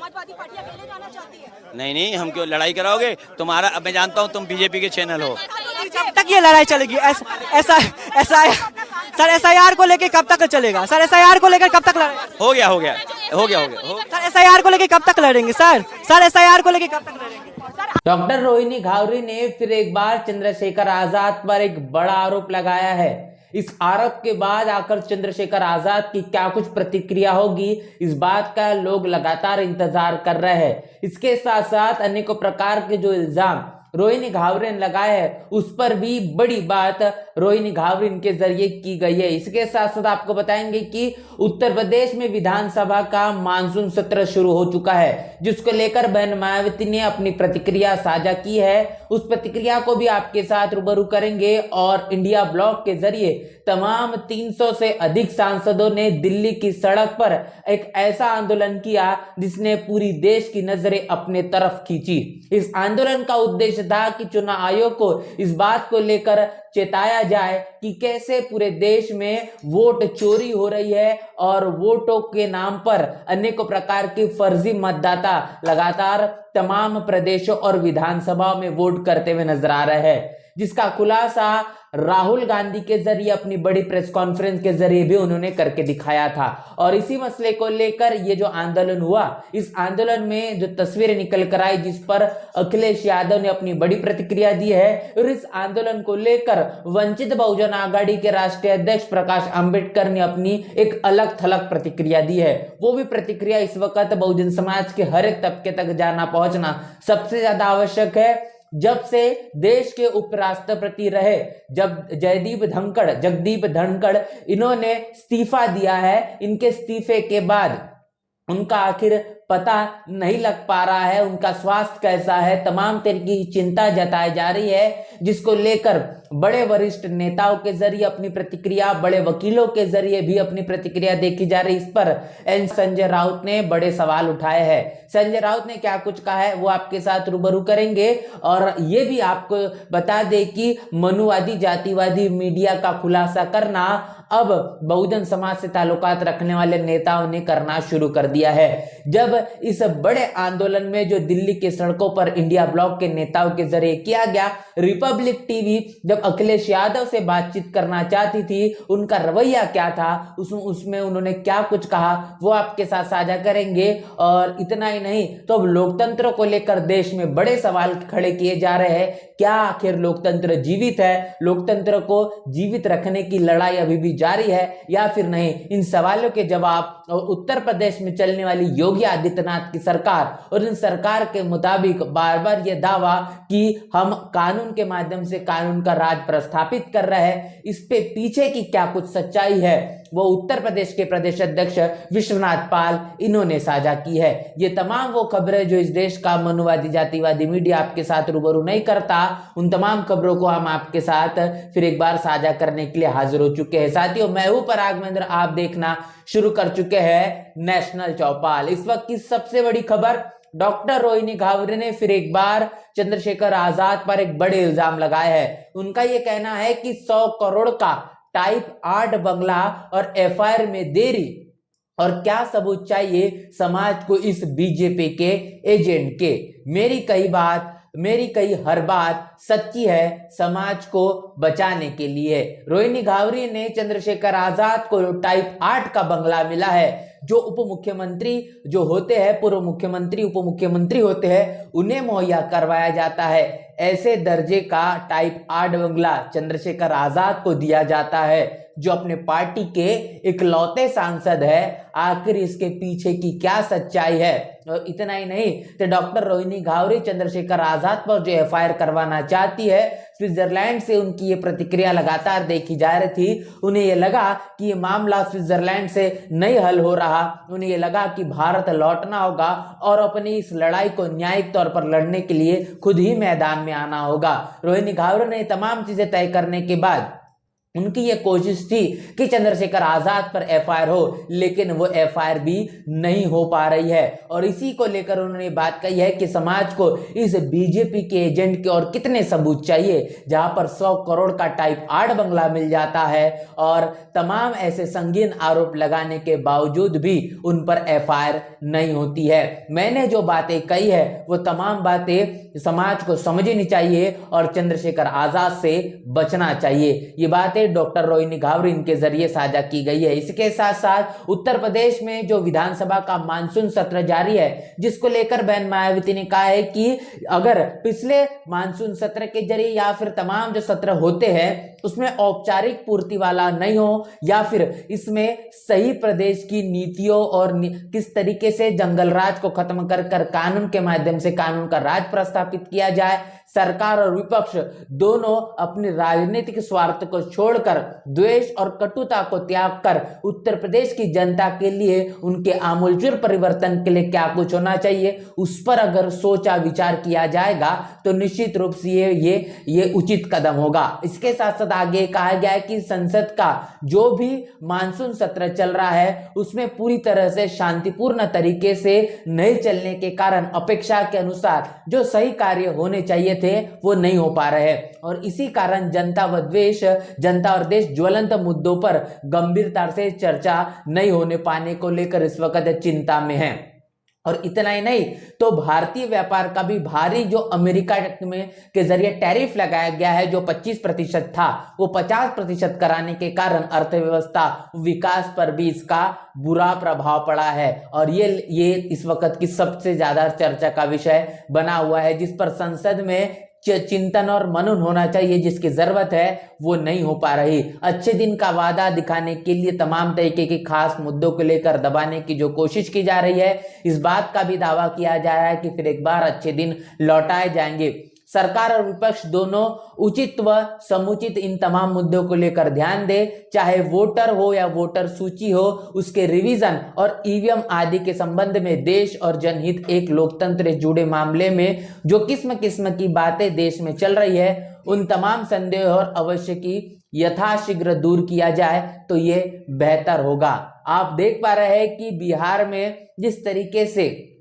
Samajwadi party अकेले जाना चाहती है। नहीं नहीं, हम क्यों लड़ाई कराओगे? तुम्हारा, अब मैं जानता हूँ तुम बीजेपी के चैनल हो। कब तक ये लड़ाई चलेगी? ऐसा सर SIR को लेके कब तक चलेगा? सर SIR को लेकर कब तक लड़ेंगे? हो गया हो गया हो गया हो गया सर SIR को लेके कब तक लड़ेंगे? सर SIR को लेके कब तक लड़ेंगे? डॉक्टर रोहिणी घावरी ने फिर एक बार चंद्रशेखर आजाद पर एक बड़ा आरोप लगाया है। इस आरोप के बाद आकर चंद्रशेखर आजाद की क्या कुछ प्रतिक्रिया होगी, इस बात का लोग लगातार इंतजार कर रहे हैं। इसके साथ साथ अनेकों प्रकार के जो इल्जाम रोहिणी घावरी ने लगाए हैं, उस पर भी बड़ी बात रोहिणी घावरी के जरिए की गई है। इसके साथ साथ आपको बताएंगे कि उत्तर प्रदेश में विधानसभा का मानसून सत्र शुरू हो चुका है, जिसको लेकर बहन मायावती ने अपनी प्रतिक्रिया साझा की है। उस प्रतिक्रिया को भी आपके साथ रूबरू करेंगे। और इंडिया ब्लॉक के जरिए तमाम 300 से अधिक सांसदों ने दिल्ली की सड़क पर एक ऐसा आंदोलन किया जिसने पूरी देश की नजरें अपने तरफ खींची। इस आंदोलन का उद्देश्य था कि चुनाव आयोग को इस बात को लेकर चेताया जाए कि कैसे पूरे देश में वोट चोरी हो रही है और वोटों के नाम पर अनेकों प्रकार की फर्जी मतदाता लगातार तमाम प्रदेशों और विधानसभाओं में वोट करते हुए नजर आ रहे हैं, जिसका खुलासा राहुल गांधी के जरिए अपनी बड़ी प्रेस कॉन्फ्रेंस के जरिए भी उन्होंने करके दिखाया था। और इसी मसले को लेकर ये जो आंदोलन हुआ, इस आंदोलन में जो तस्वीरें निकल कर आई जिस पर अखिलेश यादव ने अपनी बड़ी प्रतिक्रिया दी है, और इस आंदोलन को लेकर वंचित बहुजन आघाड़ी के राष्ट्रीय अध्यक्ष प्रकाश अंबेडकर ने अपनी एक अलग थलग प्रतिक्रिया दी है। वो भी प्रतिक्रिया इस वक्त बहुजन समाज के हर एक तबके तक जाना पहुंचना सबसे ज्यादा आवश्यक है। जब से देश के उपराष्ट्रपति रहे जगदीप धनखड़ इन्होंने इस्तीफा दिया है, इनके इस्तीफे के बाद उनका आखिर पता नहीं लग पा रहा है, उनका स्वास्थ्य कैसा है, तमाम तरह की चिंता जताई जा रही है, जिसको लेकर बड़े वरिष्ठ नेताओं के जरिए अपनी प्रतिक्रिया, बड़े वकीलों के जरिए भी अपनी प्रतिक्रिया देखी जा रही। इस पर संजय राउत ने बड़े सवाल उठाए हैं। संजय राउत ने क्या कुछ कहा है वो आपके साथ रूबरू करेंगे। और ये भी आपको बता दें कि मनुवादी जातिवादी मीडिया का खुलासा करना अब बहुजन समाज से ताल्लुकात रखने वाले नेताओं ने करना शुरू कर दिया है। जब इस बड़े आंदोलन में जो दिल्ली के सड़कों पर इंडिया ब्लॉक के नेताओं के जरिए किया गया, रिपब्लिक टीवी जब अखिलेश यादव से बातचीत करना चाहती थी, उनका रवैया क्या था, उसमें उन्होंने क्या कुछ कहा, वो आपके साथ साझा करेंगे। और इतना ही नहीं तो अब लोकतंत्र को लेकर देश में बड़े सवाल खड़े किए जा रहे हैं। क्या आखिर लोकतंत्र जीवित है? लोकतंत्र को जीवित रखने की लड़ाई अभी भी जारी है या फिर नहीं? इन सवालों के जवाब उत्तर प्रदेश में चलने वाली योगी आदित्यनाथ की सरकार और इन सरकार के मुताबिक बार बार ये दावा कि हम कानून के माध्यम से कानून का राज प्रस्थापित कर रहे हैं, इस पे पीछे की क्या कुछ सच्चाई है वो उत्तर प्रदेश के प्रदेश अध्यक्ष विश्वनाथ पाल इन्होंने साझा की है। ये तमाम वो खबरें जो इस देश का मनुवादी जातिवादी मीडिया आपके साथ रूबरू नहीं करता, उन तमाम खबरों को हम आपके साथ फिर एक बार साझा करने के लिए हाजिर हो चुके हैं। साथियों, मैं हूं पराग महेंद्र, आप देखना शुरू कर चुके हैं नेशनल चौपाल। इस वक्त की सबसे बड़ी खबर, डॉक्टर रोहिणी घावरी ने फिर एक बार चंद्रशेखर आजाद पर एक बड़े इल्जाम लगाए हैं। उनका यह कहना है कि 100 करोड़ का टाइप 8 बंगला और FIR में देरी, और क्या सबूत चाहिए समाज को इस बीजेपी के एजेंट के। मेरी कही हर बात सच्ची है समाज को बचाने के लिए। रोहिणी घावरी ने चंद्रशेखर आजाद को टाइप 8 का बंगला मिला है, जो उप मुख्यमंत्री जो होते हैं, पूर्व मुख्यमंत्री उप मुख्यमंत्री होते हैं, उन्हें मुहैया करवाया जाता है। ऐसे दर्जे का टाइप 8 बंगला चंद्रशेखर आजाद को दिया जाता है, जो अपने पार्टी के इकलौते सांसद है। आखिर इसके पीछे की क्या सच्चाई है? और इतना ही नहीं तो डॉक्टर रोहिणी घावरी चंद्रशेखर आजाद पर जो FIR करवाना चाहती है, स्विट्जरलैंड से उनकी ये प्रतिक्रिया लगातार देखी जा रही थी। उन्हें ये लगा कि ये मामला स्विट्जरलैंड से नहीं हल हो रहा, उन्हें ये लगा कि भारत लौटना होगा और अपनी इस लड़ाई को न्यायिक तौर पर लड़ने के लिए खुद ही मैदान में आना होगा। रोहिणी घावरी ने तमाम चीजें तय करने के बाद उनकी ये कोशिश थी कि चंद्रशेखर आजाद पर एफआईआर हो, लेकिन वो एफआईआर भी नहीं हो पा रही है। और इसी को लेकर उन्होंने बात कही है कि समाज को इस बीजेपी के एजेंट के और कितने सबूत चाहिए, जहां पर 100 करोड़ का टाइप 8 बंगला मिल जाता है और तमाम ऐसे संगीन आरोप लगाने के बावजूद भी उन पर एफआईआर नहीं होती है। मैंने जो बातें कही है वो तमाम बातें समाज को समझनी चाहिए और चंद्रशेखर आजाद से बचना चाहिए। ये बातें डॉक्टर रोहिणी घावरिन के जरिए साझा की गई है। इसके साथ साथ उत्तर प्रदेश में जो विधानसभा का मानसून सत्र जारी है, जिसको लेकर बहन मायावती ने कहा है कि अगर पिछले मानसून सत्र के जरिए या फिर तमाम जो सत्र होते हैं उसमें औपचारिक पूर्ति वाला नहीं हो, या फिर इसमें सही प्रदेश की नीतियों और किस तरीके से जंगल राज को खत्म कर कानून के माध्यम से कानून का राज प्रस्थापित किया जाए, सरकार और विपक्ष दोनों अपने राजनीतिक स्वार्थ को छोड़कर द्वेष और कटुता को त्याग कर उत्तर प्रदेश की जनता के लिए उनके आमूलचूल परिवर्तन के लिए क्या कुछ होना चाहिए, उस पर अगर सोचा विचार किया जाएगा तो निश्चित रूप से ये उचित कदम होगा। इसके साथ साथ आगे कहा गया है कि संसद का जो भी मानसून सत्र चल रहा है उसमें पूरी तरह से शांतिपूर्ण तरीके से नहीं चलने के कारण अपेक्षा के अनुसार जो सही कार्य होने चाहिए थे वो नहीं हो पा रहे हैं और इसी कारण जनता और देश ज्वलंत मुद्दों पर गंभीरता से चर्चा नहीं होने पाने को लेकर इस वक्त चिंता में है। और इतना ही नहीं तो भारतीय व्यापार का भी भारी जो अमेरिका में के जरिए टैरिफ लगाया गया है, जो 25% था वो 50% कराने के कारण अर्थव्यवस्था विकास पर भी इसका बुरा प्रभाव पड़ा है। और ये इस वक्त की सबसे ज्यादा चर्चा का विषय बना हुआ है, जिस पर संसद में चिंतन और मनन होना चाहिए, जिसकी जरूरत है वो नहीं हो पा रही। अच्छे दिन का वादा दिखाने के लिए तमाम तरीके के खास मुद्दों को लेकर दबाने की जो कोशिश की जा रही है, इस बात का भी दावा किया जा रहा है कि फिर एक बार अच्छे दिन लौटाए जाएंगे। सरकार और विपक्ष दोनों उचित व समुचित इन तमाम मुद्दों को लेकर ध्यान दे, चाहे वोटर हो या वोटर सूची हो, उसके रिवीजन और ईवीएम आदि के संबंध में देश और जनहित एक लोकतंत्र से जुड़े मामले में जो किस्म किस्म की बातें देश में चल रही है, उन तमाम संदेह और अवश्य की यथाशीघ्र दूर किया जाए तो ये बेहतर होगा। आप देख पा रहे हैं कि बिहार में जिस तरीके से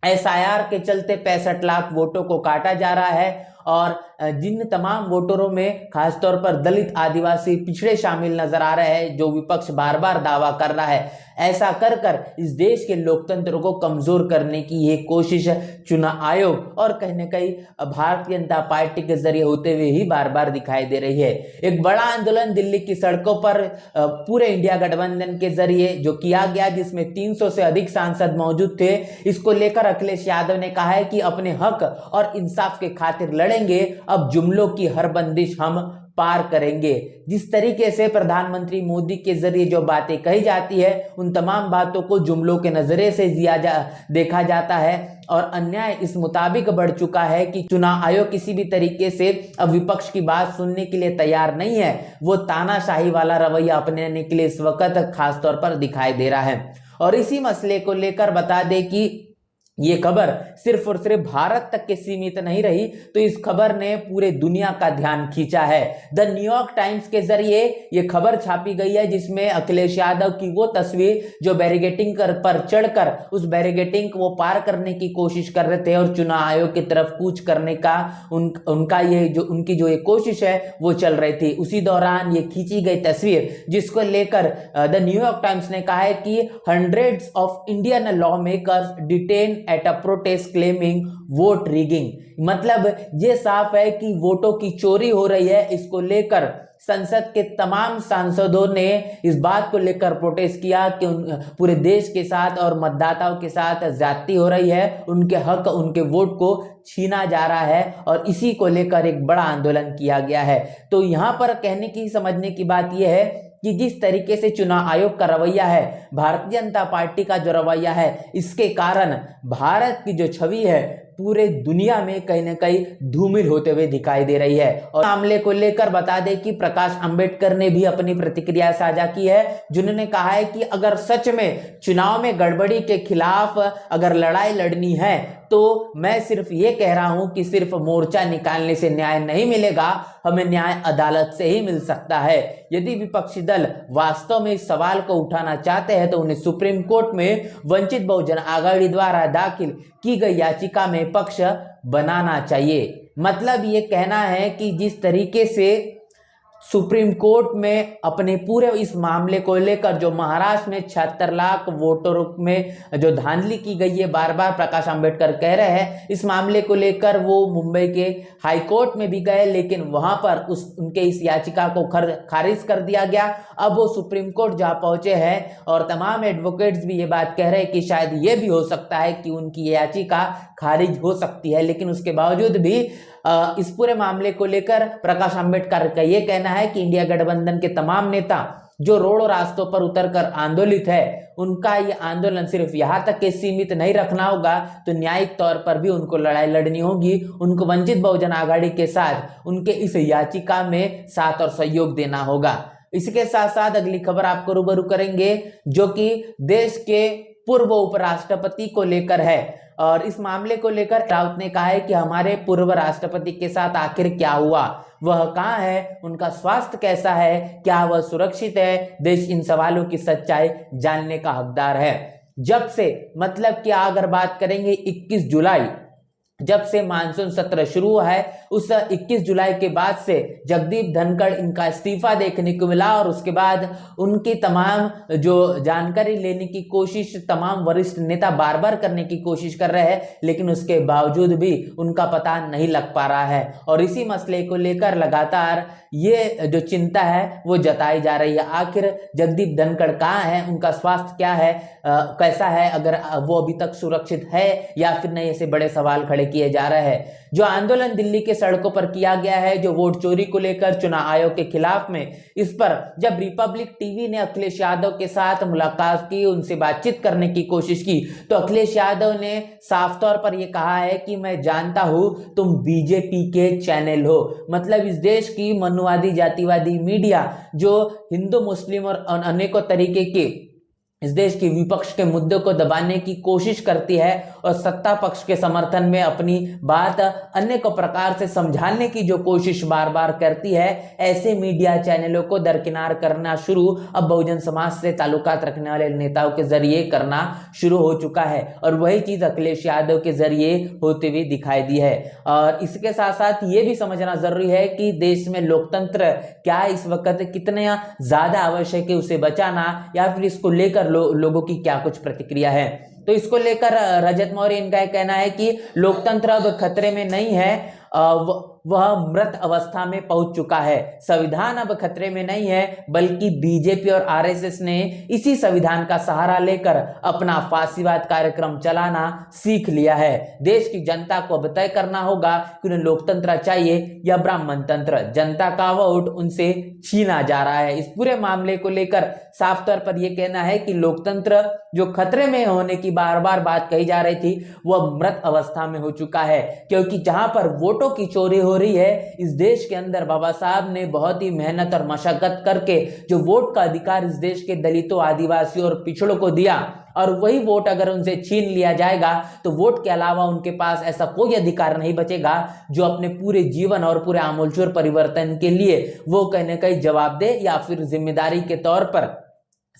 एसआईआर के चलते 65 लाख वोटों को काटा जा रहा है और जिन तमाम वोटरों में खासतौर पर दलित, आदिवासी, पिछड़े शामिल नजर आ रहे हैं, जो विपक्ष बार बार दावा कर रहा है, ऐसा कर इस देश के लोकतंत्र को कमजोर करने की ये कोशिश चुनाव आयोग और कहीं न कहीं भारतीय जनता पार्टी के जरिए होते हुए ही बार बार दिखाई दे रही है। एक बड़ा आंदोलन दिल्ली की सड़कों पर पूरे इंडिया गठबंधन के जरिए जो किया गया, जिसमें 300 से अधिक सांसद मौजूद थे। इसको लेकर अखिलेश यादव ने कहा है कि अपने हक और इंसाफ के खातिर लड़ेंगे, अब जुमलों की हर बंदिश हम पार करेंगे। जिस तरीके से प्रधानमंत्री मोदी के जरिए जो बातें कही जाती है, उन तमाम बातों को जुमलों के नजरे से देखा जाता है और अन्याय इस मुताबिक बढ़ चुका है कि चुनाव आयोग किसी भी तरीके से अब विपक्ष की बात सुनने के लिए तैयार नहीं है। वो तानाशाही वाला रवैया अपनाने के लिए इस वक्त खासतौर पर दिखाई दे रहा है। और इसी मसले को लेकर बता दें कि ये खबर सिर्फ और सिर्फ भारत तक के सीमित नहीं रही, तो इस खबर ने पूरे दुनिया का ध्यान खींचा है। द न्यूयॉर्क टाइम्स के जरिए ये खबर छापी गई है, जिसमें अखिलेश यादव की वो तस्वीर जो बैरिकेटिंग पर चढ़कर उस बैरिकेटिंग को वो पार करने की कोशिश कर रहे थे और चुनाव आयोग की तरफ कूच करने का उनकी जो ये कोशिश है वो चल रही थी। उसी दौरान ये खींची गई तस्वीर, जिसको लेकर द न्यूयॉर्क टाइम्स ने कहा है कि hundreds of Indian law makers detain at a protest claiming vote rigging. मतलब ये साफ है कि वोटों की चोरी हो रही है। इसको लेकर संसद के तमाम सांसदों ने इस बात को लेकर प्रोटेस्ट किया कि पूरे देश के साथ और मतदाताओं के साथ ज्यादती हो रही है, उनके हक, उनके वोट को छीना जा रहा है और इसी को लेकर एक बड़ा आंदोलन किया गया है। तो यहां पर कहने की, समझने की बात यह है कि जिस तरीके से चुनाव आयोग का रवैया है, भारतीय जनता पार्टी का जो रवैया है, इसके कारण भारत की जो छवि है पूरे दुनिया में कहीं ना कहीं धूमिल होते हुए दिखाई दे रही है। और मामले को लेकर बता दें कि प्रकाश अंबेडकर ने भी अपनी प्रतिक्रिया साझा की है, जिन्होंने कहा है कि अगर सच में चुनाव में गड़बड़ी के खिलाफ अगर लड़ाई लड़नी है तो मैं सिर्फ ये कह रहा हूं कि सिर्फ मोर्चा निकालने से न्याय नहीं मिलेगा, हमें न्याय अदालत से ही मिल सकता है। यदि विपक्षी दल वास्तव में इस सवाल को उठाना चाहते हैं तो उन्हें सुप्रीम कोर्ट में वंचित बहुजन आघाड़ी द्वारा दाखिल की गई याचिका में पक्ष बनाना चाहिए। मतलब ये कहना है कि जिस तरीके से सुप्रीम कोर्ट में अपने पूरे इस मामले को लेकर जो महाराष्ट्र में 76 लाख वोटरों में जो धांधली की गई है, बार बार प्रकाश अंबेडकर कह रहे हैं, इस मामले को लेकर वो मुंबई के हाई कोर्ट में भी गए, लेकिन वहां पर उनके इस याचिका को खारिज कर दिया गया। अब वो सुप्रीम कोर्ट जा पहुंचे हैं और तमाम एडवोकेट्स भी ये बात कह रहे हैं कि शायद ये भी हो सकता है कि उनकी याचिका खारिज हो सकती है। लेकिन उसके बावजूद भी इस पूरे मामले को लेकर प्रकाश अंबेडकर का यह कहना है कि इंडिया गठबंधन के तमाम नेता जो रोड और रास्तों पर उतरकर आंदोलित है, उनका ये आंदोलन सिर्फ यहाँ तक के सीमित नहीं रखना होगा, तो न्यायिक तौर पर भी उनको लड़ाई लड़नी होगी। उनको वंचित बहुजन आघाड़ी के साथ उनके इस याचिका में साथ और सहयोग देना होगा। इसके साथ साथ अगली खबर आपको रूबरू करेंगे, जो कि देश के पूर्व उपराष्ट्रपति को लेकर है। और इस मामले को लेकर राउत ने कहा है कि हमारे पूर्व राष्ट्रपति के साथ आखिर क्या हुआ, वह कहाँ है, उनका स्वास्थ्य कैसा है, क्या वह सुरक्षित है, देश इन सवालों की सच्चाई जानने का हकदार है। जब से मतलब कि अगर बात करेंगे 21 जुलाई जब से मानसून सत्र शुरू हुआ है, उस 21 जुलाई के बाद से जगदीप धनखड़ इनका इस्तीफा देखने को मिला और उसके बाद उनकी तमाम जो जानकारी लेने की कोशिश तमाम वरिष्ठ नेता बार बार करने की कोशिश कर रहे हैं, लेकिन उसके बावजूद भी उनका पता नहीं लग पा रहा है। और इसी मसले को लेकर लगातार ये जो चिंता है वो जताई जा रही है। आखिर जगदीप धनखड़ कहाँ है, उनका स्वास्थ्य क्या है, कैसा है, अगर वो अभी तक सुरक्षित है या फिर नहीं, ऐसे बड़े सवाल खड़े किए जा रहे हैं। जो आंदोलन दिल्ली के सड़कों पर किया गया है, जो वोट चोरी को लेकर चुनाव आयोग के खिलाफ में, इस पर जब रिपब्लिक टीवी ने अखिलेश यादव के साथ मुलाकात की, उनसे बातचीत करने की कोशिश की, तो अखिलेश यादव ने साफ तौर पर यह कहा है कि मैं जानता हूं तुम बीजेपी के चैनल हो। मतलब इस देश की मनुवादी जातिवादी मीडिया जो हिंदू मुस्लिम और अनेकों तरीके के इस देश के विपक्ष के मुद्दों को दबाने की कोशिश करती है और सत्ता पक्ष के समर्थन में अपनी बात अन्य को प्रकार से समझाने की जो कोशिश बार बार करती है, ऐसे मीडिया चैनलों को दरकिनार करना शुरू अब बहुजन समाज से ताल्लुकात रखने वाले नेताओं के जरिए करना शुरू हो चुका है। और वही चीज अखिलेश यादव के जरिए होते हुए दिखाई दी है। और इसके साथ साथ ये भी समझना जरूरी है कि देश में लोकतंत्र क्या इस वक्त कितना ज्यादा आवश्यक है, उसे बचाना, या फिर इसको लेकर लोगों की क्या कुछ प्रतिक्रिया है। तो इसको लेकर रजत मौर्य इनका कहना है कि लोकतंत्र अब खतरे में नहीं है, वह मृत अवस्था में पहुंच चुका है। संविधान अब खतरे में नहीं है, बल्कि बीजेपी और आरएसएस ने इसी संविधान का सहारा लेकर अपना फासीवाद कार्यक्रम चलाना सीख लिया है। देश की जनता को अब तय करना होगा कि उन्हें लोकतंत्र चाहिए या ब्राह्मण तंत्र। जनता का वोट उनसे छीना जा रहा है। इस पूरे मामले को लेकर साफ तौर पर यह कहना है कि लोकतंत्र जो खतरे में होने की बार बार बात कही जा रही थी, वह मृत अवस्था में हो चुका है। क्योंकि जहां पर वोटों की चोरी हो रही है, इस देश के अंदर बाबा साहब ने बहुत ही मेहनत और मशक्कत करके जो वोट का अधिकार इस देश के दलितों, आदिवासियों और पिछड़ों को दिया, और वही वोट अगर उनसे छीन लिया जाएगा तो वोट के अलावा उनके पास ऐसा कोई अधिकार नहीं बचेगा जो अपने पूरे जीवन और पूरे आमूलचूल परिवर्तन के लिए वो कहीं ना कहीं जवाब दे या फिर जिम्मेदारी के तौर पर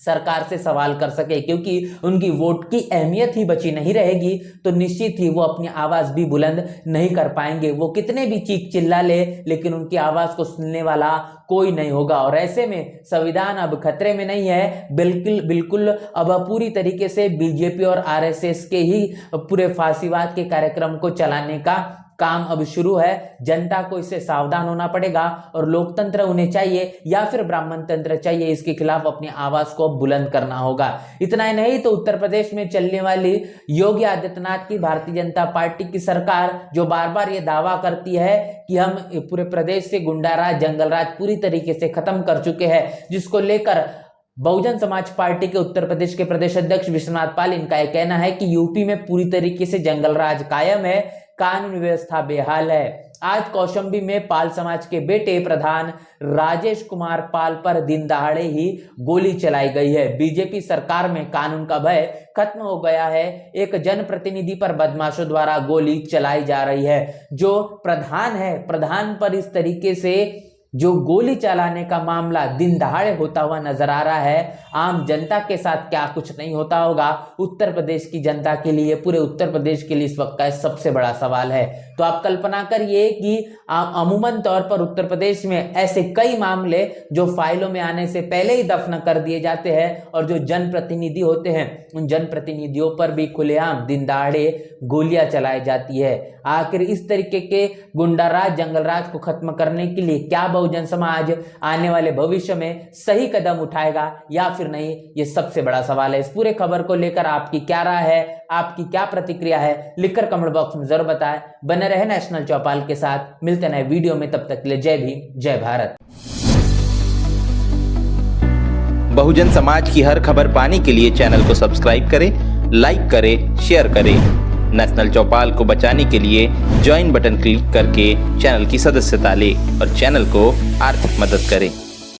सरकार से सवाल कर सके। क्योंकि उनकी वोट की अहमियत ही बची नहीं रहेगी तो निश्चित ही वो अपनी आवाज भी बुलंद नहीं कर पाएंगे। वो कितने भी चीख चिल्ला ले, लेकिन उनकी आवाज को सुनने वाला कोई नहीं होगा। और ऐसे में संविधान अब खतरे में नहीं है, बिल्कुल अब पूरी तरीके से बीजेपी और आरएसएस के ही पूरे फासीवाद के कार्यक्रम को चलाने का काम अब शुरू है। जनता को इससे सावधान होना पड़ेगा और लोकतंत्र उन्हें चाहिए या फिर ब्राह्मण तंत्र चाहिए, इसके खिलाफ अपनी आवाज को बुलंद करना होगा। इतना ही नहीं तो उत्तर प्रदेश में चलने वाली योगी आदित्यनाथ की भारतीय जनता पार्टी की सरकार जो बार बार ये दावा करती है कि हम पूरे प्रदेश से गुंडाराज, जंगलराज पूरी तरीके से खत्म कर चुके हैं, जिसको लेकर बहुजन समाज पार्टी के उत्तर प्रदेश के प्रदेश अध्यक्ष विश्वनाथ पाल, इनका यह कहना है कि यूपी में पूरी तरीके से जंगलराज कायम है। कानून व्यवस्था बेहाल है। आज कौशाम्बी में पाल समाज के बेटे प्रधान राजेश कुमार पाल पर दिन दहाड़े ही गोली चलाई गई है। बीजेपी सरकार में कानून का भय खत्म हो गया है। एक जनप्रतिनिधि पर बदमाशों द्वारा गोली चलाई जा रही है। जो प्रधान है, प्रधान पर इस तरीके से जो गोली चलाने का मामला दिन दहाड़े होता हुआ नजर आ रहा है। आम जनता के साथ क्या कुछ नहीं होता होगा, उत्तर प्रदेश की जनता के लिए, पूरे उत्तर प्रदेश के लिए इस वक्त का सबसे बड़ा सवाल है। तो आप कल्पना करिए कि अमूमन तौर पर उत्तर प्रदेश में ऐसे कई मामले जो फाइलों में आने से पहले ही दफन कर दिए जाते हैं और जो जनप्रतिनिधि होते हैं उन जनप्रतिनिधियों पर भी खुलेआम दिन दहाड़े गोलियां चलाई जाती है। आखिर इस तरीके के गुंडाराज, जंगलराज को खत्म करने के लिए क्या बहुजन समाज आने वाले भविष्य में सही कदम उठाएगा या फिर नहीं, ये सबसे बड़ा सवाल है। इस पूरे खबर को लेकर आपकी क्या राय है, आपकी क्या प्रतिक्रिया है, लिखकर कमेंट बॉक्स में जरूर बताएं। बने रहे नेशनल चौपाल के साथ, मिलते नए वीडियो में, तब तक के लिए जय भीम, जय भारत। बहुजन समाज की हर खबर पाने के लिए चैनल को सब्सक्राइब करें, लाइक करें, शेयर करें। नेशनल चौपाल को बचाने के लिए ज्वाइन बटन क्लिक करके चैनल की सदस्यता लें और चैनल को आर्थिक मदद करें।